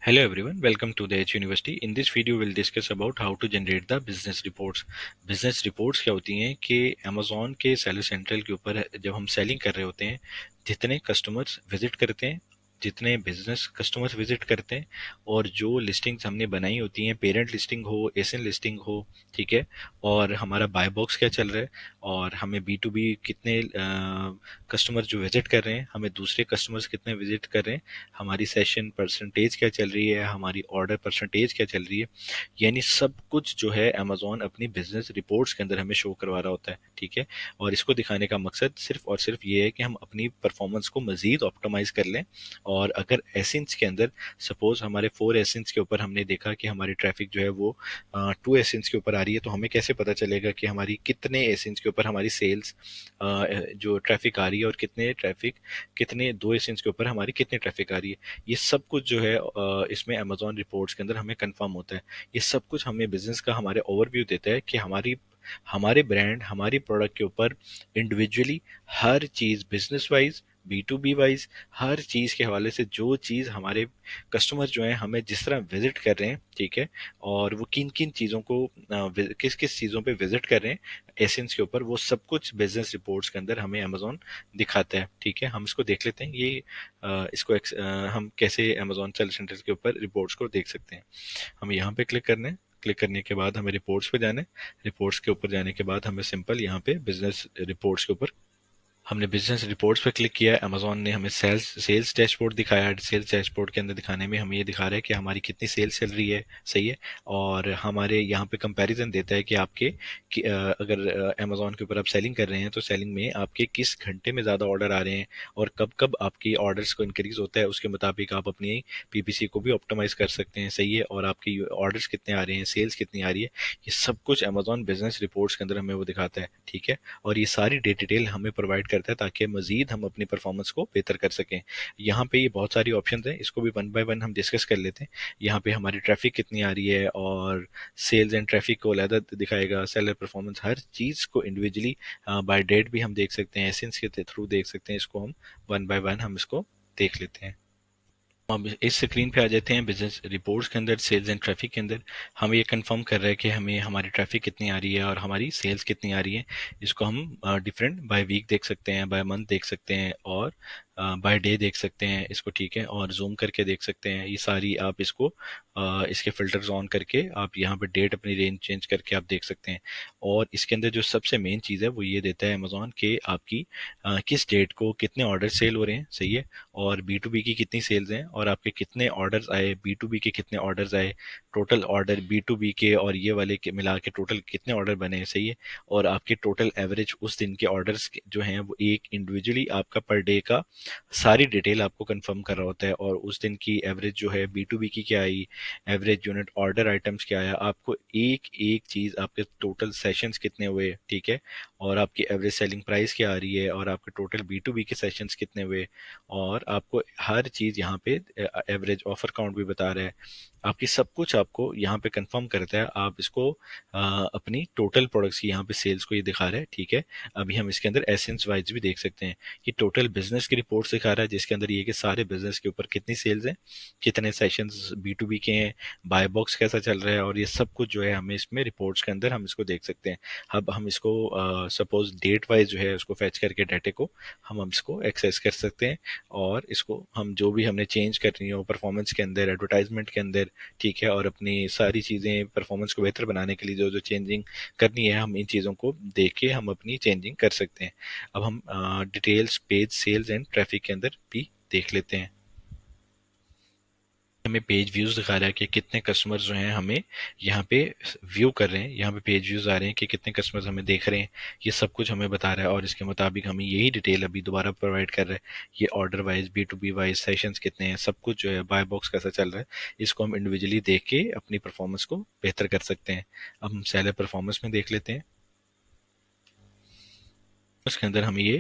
Hello everyone, welcome to the H University. In this video, we'll discuss about how to generate the business reports. Business reports क्या होती हैं कि Amazon के seller central के ऊपर जब हम सेलिंग कर रहे होते हैं, जितने कस्टमर्स विजिट करते हैं, जितने बिजनेस कस्टमर्स विजिट करते हैं और जो लिस्टिंग्स हमने बनाई होती हैं, पेरेंट लिस्टिंग हो, एसएन लिस्टिंग हो, ठीक है, और हमारा बाय बॉक्स क्या चल रहा है और हमें बी टू बी कितने कस्टमर जो विजिट कर रहे हैं, हमें दूसरे कस्टमर्स कितने विजिट कर रहे हैं, हमारी सेशन परसेंटेज क्या चल रही है, हमारी ऑर्डर परसेंटेज क्या चल रही है, यानी सब कुछ जो है अमेजोन अपनी बिजनेस रिपोर्ट्स के अंदर हमें शो करवा रहा होता है, ठीक है। और इसको दिखाने का मकसद सिर्फ और सिर्फ ये है कि हम अपनी परफॉर्मेंस को मजीद ऑप्टिमाइज कर लें। और अगर एसेंस के अंदर सपोज हमारे 4 एसेंस के ऊपर हमने देखा कि हमारी ट्रैफिक जो है वो 2 एसेंस के ऊपर आ रही है, तो हमें कैसे पता चलेगा कि हमारी कितने एसेंस के ऊपर हमारी सेल्स जो ट्रैफिक आ रही है और कितने 2 एसेंस के ऊपर हमारी कितनी ट्रैफिक आ रही है। ये सब कुछ जो है इसमें अमेजोन रिपोर्ट्स के अंदर हमें कंफर्म होता है। ये सब कुछ हमें बिजनेस का हमारे ओवरव्यू देता है कि हमारे ब्रांड हमारी प्रोडक्ट के ऊपर इंडिविजुअली हर चीज business wise B to B wise हर चीज के हवाले से जो चीज हमारे कस्टमर जो है हमें जिस तरह विजिट कर रहे हैं, ठीक है, और वो किन किन चीजों को किस किस चीजों पे विजिट कर रहे हैं एसेंस के ऊपर, वो सब कुछ बिजनेस रिपोर्ट्स के अंदर हमें अमेजोन दिखाता है, ठीक है। हम इसको देख लेते हैं। ये हम कैसे अमेजोन सेल सेंटर के ऊपर रिपोर्ट्स को देख सकते हैं। हम यहाँ पे क्लिक करने हैं। क्लिक करने के बाद हमें रिपोर्ट्स पे जाना है। रिपोर्ट्स के ऊपर जाने के बाद हमें सिंपल यहाँ पे बिजनेस रिपोर्ट्स के ऊपर हमने बिजनेस रिपोर्ट्स पे क्लिक किया है। अमेजोन ने हमें सेल्स डैशबोर्ड दिखाया है। सेल्स डैशबोर्ड के अंदर दिखाने में हमें ये दिखा रहा है कि हमारी कितनी सेल्स चल रही है, सही है। और हमारे यहाँ पे कंपैरिजन देता है कि अगर अमेजोन के ऊपर आप सेलिंग कर रहे हैं तो सेलिंग में आपके किस घंटे में ज़्यादा ऑर्डर आ रहे हैं और कब कब आपकी ऑर्डर्स को इंक्रीज होता है, उसके मुताबिक आप अपनी पीपीसी को भी ऑप्टिमाइज कर सकते हैं, सही है। और आपकी ऑर्डर्स कितने आ रहे हैं, सेल्स कितनी आ रही है, ये सब कुछ अमेजोन बिजनेस रिपोर्ट्स के अंदर हमें वो दिखाता है, ठीक है। और ये सारी डिटेल हमें प्रोवाइड करता है ताकि मजीद हम अपनी परफॉर्मेंस को बेहतर कर सकें। यहाँ पे ये बहुत सारी ऑप्शन है, इसको भी वन बाय वन हम डिस्कस कर लेते हैं। यहाँ पे हमारी ट्रैफिक कितनी आ रही है और सेल्स एंड ट्रैफिक को अलग दिखाएगा, सेलर परफॉर्मेंस हर चीज़ को इंडिविजुअली बाय डेट भी हम देख सकते हैं, एसेंस के थ्रू देख सकते हैं। इसको हम वन बाय वन हम इसको देख लेते हैं। अब इस स्क्रीन पे आ जाते हैं बिजनेस रिपोर्ट्स के अंदर, सेल्स एंड ट्रैफिक के अंदर। हम ये कंफर्म कर रहे हैं कि हमें हमारी ट्रैफिक कितनी आ रही है और हमारी सेल्स कितनी आ रही है। इसको हम डिफरेंट बाय वीक देख सकते हैं, बाय मंथ देख सकते हैं और बाय डे देख सकते हैं इसको, ठीक है। और जूम करके देख सकते हैं। ये सारी आप इसको इसके फिल्टर्स ऑन करके आप यहाँ पे डेट अपनी रेंज चेंज करके आप देख सकते हैं। और इसके अंदर जो सबसे मेन चीज़ है वो ये देता है अमेजोन के आपकी किस डेट को कितने ऑर्डर सेल हो रहे हैं, सही है। और बी टू बी की कितनी सेल्स हैं और आपके कितने ऑर्डर्स आए, बी टू बी के कितने ऑर्डर्स आए, total order B to B के और ये वाले के मिला के टोटल कितने ऑर्डर बने हैं, सही है। और आपके टोटल एवरेज उस दिन के ऑर्डर्स जो हैं वो एक इंडिविजुअली आपका पर डे का सारी डिटेल आपको कंफर्म कर रहा होता है। और उस दिन की एवरेज जो है बी टू बी की क्या आई, एवरेज यूनिट ऑर्डर आइटम्स क्या आया, आपको एक एक चीज़, आपके टोटल सेशंस कितने हुए, ठीक है, और आपकी एवरेज सेलिंग प्राइस क्या आ रही है और आपके टोटल बी टू बी के सेशंस कितने हुए, और आपको हर चीज़ यहाँ पे एवरेज ऑफर काउंट भी बता रहा है। आपकी सब कुछ आपको यहाँ पे कंफर्म करता है। आप इसको अपनी टोटल प्रोडक्ट्स की यहाँ पे सेल्स को ये दिखा रहा है, ठीक है। अभी हम इसके अंदर एसेंस वाइज भी देख सकते हैं। ये टोटल बिजनेस की रिपोर्ट दिखा रहा है जिसके अंदर ये कि सारे बिजनेस के ऊपर कितनी सेल्स हैं, कितने सेशंस बी टू बी के हैं, बाय बॉक्स कैसा चल रहा है, और ये सब कुछ जो है हमें इसमें रिपोर्ट्स के अंदर हम इसको देख सकते हैं। अब हम इसको सपोज डेट वाइज जो है उसको फैच करके डाटे को हम इसको एक्सेस कर सकते हैं। और इसको हम जो भी हमने चेंज करनी हो परफॉर्मेंस के अंदर, एडवर्टाइजमेंट के अंदर, ठीक है, और अपनी सारी चीज़ें परफॉर्मेंस को बेहतर बनाने के लिए जो जो चेंजिंग करनी है, हम इन चीज़ों को देख के हम अपनी चेंजिंग कर सकते हैं। अब हम details page sales and traffic के अंदर भी देख लेते हैं। हमें पेज व्यूज दिखा रहा है कि कितने कस्टमर्स जो हैं हमें यहाँ पे व्यू कर रहे हैं, यहाँ पे पेज व्यूज आ रहे हैं कि कितने कस्टमर्स हमें देख रहे हैं। ये सब कुछ हमें बता रहा है और इसके मुताबिक हमें यही डिटेल अभी दोबारा प्रोवाइड कर रहा है। ये order wise B to B wise sessions कितने हैं, सब कुछ जो है बाय बॉक्स कैसा चल रहा है, इसको हम इंडिविजुअली देख के अपनी परफॉर्मेंस को बेहतर कर सकते हैं। अब हम सेलर परफॉर्मेंस में देख लेते हैं। उसके अंदर हमें ये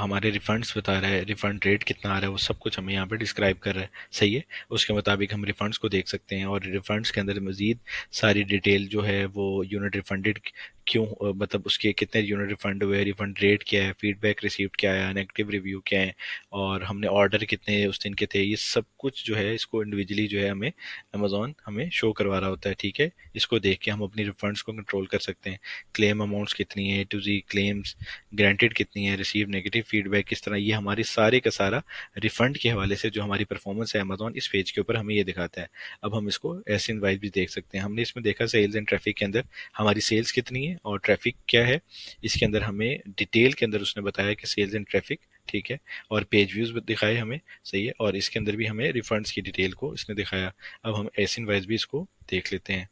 हमारे रिफंड्स बता रहा है, रिफंड रेट कितना आ रहा है, वो सब कुछ हमें यहाँ पे डिस्क्राइब कर रहा है। सही है, उसके मुताबिक हम रिफंड्स को देख सकते हैं, और रिफंड्स के अंदर मजीद सारी डिटेल जो है वो यूनिट रिफंडेड क्यों, मतलब उसके कितने यूनिट रिफंड हुए, रिफंड रेट क्या है, फीडबैक रिसीव्ड क्या है, नेगेटिव रिव्यू क्या है, और हमने ऑर्डर कितने उस दिन के थे, ये सब कुछ जो है इसको इंडिविजुअली जो है हमें अमेजोन हमें शो करवा रहा होता है। ठीक है, इसको देख के हम अपनी रिफंड्स को कंट्रोल कर सकते हैं। क्लेम अमाउंट्स कितनी है, टू जी क्लेम्स ग्रांटेड कितनी है, रिसीव नेगेटिव फीडबैक किस तरह, ये हमारी सारे का सारा रिफंड के हवाले से जो हमारी परफॉर्मेंस है अमेजोन इस पेज के ऊपर हमें ये दिखाता है। अब हम इसको ऐसे वाइज भी देख सकते हैं। हमने इसमें देखा सेल्स एंड ट्रैफिक के अंदर हमारी सेल्स कितनी है और ट्रैफिक क्या है, इसके अंदर हमें डिटेल के अंदर उसने बताया कि सेल्स एंड ट्रैफिक, ठीक है, और पेज व्यूज दिखाए हमें। सही है, और इसके अंदर भी हमें रिफंड्स की डिटेल को इसने दिखाया। अब हम एसिन वाइज भी इसको देख लेते हैं।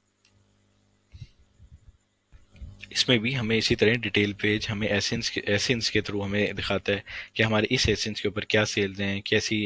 इसमें भी हमें इसी तरह डिटेल पेज हमें एसेंस के थ्रू हमें दिखाता है कि हमारे इस एसेंस के ऊपर क्या सेल्स हैं, कैसी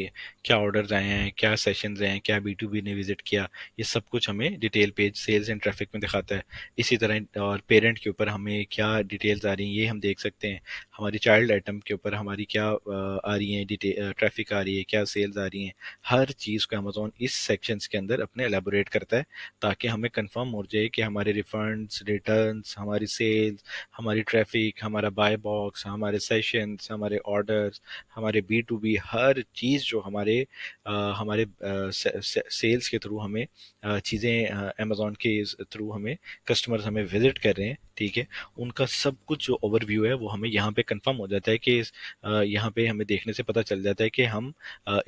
क्या ऑर्डर्स आए हैं, क्या सेशंस हैं, क्या B2B ने विजिट किया, ये सब कुछ हमें detail page sales and traffic में दिखाता है। इसी तरह और पेरेंट के ऊपर हमें क्या डिटेल्स आ रही हैं ये हम देख सकते हैं। हमारी चाइल्ड आइटम के ऊपर हमारी क्या आ रही हैं डिटेल, ट्रैफिक आ रही है, क्या सेल्स आ रही हैं, हर चीज़ को अमेजोन इस सेक्शंस के अंदर अपने एलेबोरेट करता है, ताकि हमें कंफर्म हो जाए कि हमारे रिफंड्स, रिटर्न्स, हमारी सेल्स, हमारी ट्रैफिक, हमारा बाय बॉक्स, हमारे सेशंस, हमारे ऑर्डर्स, हमारे B2B हर चीज़ जो हमारे सेल्स के थ्रू हमें चीज़ें अमेजोन के थ्रू हमें कस्टमर्स हमें विजिट कर रहे हैं, ठीक है, उनका सब कुछ जो ओवरव्यू है वो हमें यहाँ पे कंफर्म हो जाता है कि यहाँ पे हमें देखने से पता चल जाता है कि हम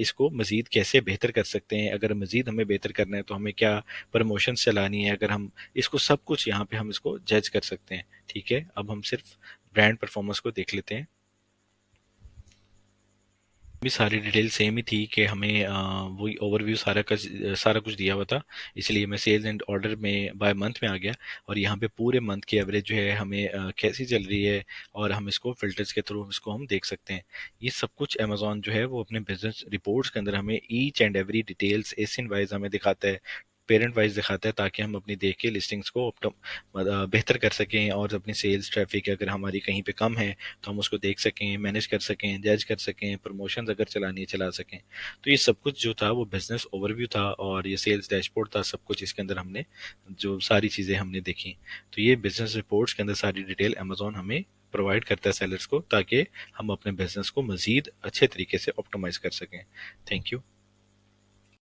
इसको मज़ीद कैसे बेहतर कर सकते हैं। अगर मज़ीद हमें बेहतर करना है तो हमें क्या प्रमोशन चलानी है, अगर हम इसको सब कुछ यहाँ पे हम इसको जज कर सकते हैं। ठीक है, अब हम सिर्फ ब्रांड परफॉर्मेंस को देख लेते हैं। भी सारी डिटेल सेम ही थी कि हमें वही ओवरव्यू सारा कुछ दिया हुआ था, इसलिए मैं सेल्स एंड ऑर्डर में बाय मंथ में आ गया, और यहाँ पे पूरे मंथ की एवरेज जो है हमें कैसी चल रही है, और हम इसको फिल्टर्स के थ्रू इसको हम देख सकते हैं। ये सब कुछ अमेजोन जो है वो अपने बिजनेस रिपोर्ट्स के अंदर हमें each and every details ASIN wise हमें दिखाता है, पेरेंट वाइज दिखाता है, ताकि हम अपनी देख के लिस्टिंग्स को बेहतर कर सकें, और अपनी सेल्स ट्रैफिक अगर हमारी कहीं पे कम है तो हम उसको देख सकें, मैनेज कर सकें, जज कर सकें, प्रमोशंस अगर चलानी है चला सकें। तो ये सब कुछ जो था वो बिजनेस ओवरव्यू था, और ये सेल्स डैशबोर्ड था, सब कुछ इसके अंदर हमने जो सारी चीज़ें हमने देखी। तो ये बिजनेस रिपोर्ट्स के अंदर सारी डिटेल अमेजोन हमें प्रोवाइड करता है सेलर्स को, ताकि हम अपने बिजनेस को मजीद अच्छे तरीके से ऑप्टिमाइज कर सकें। Thank you.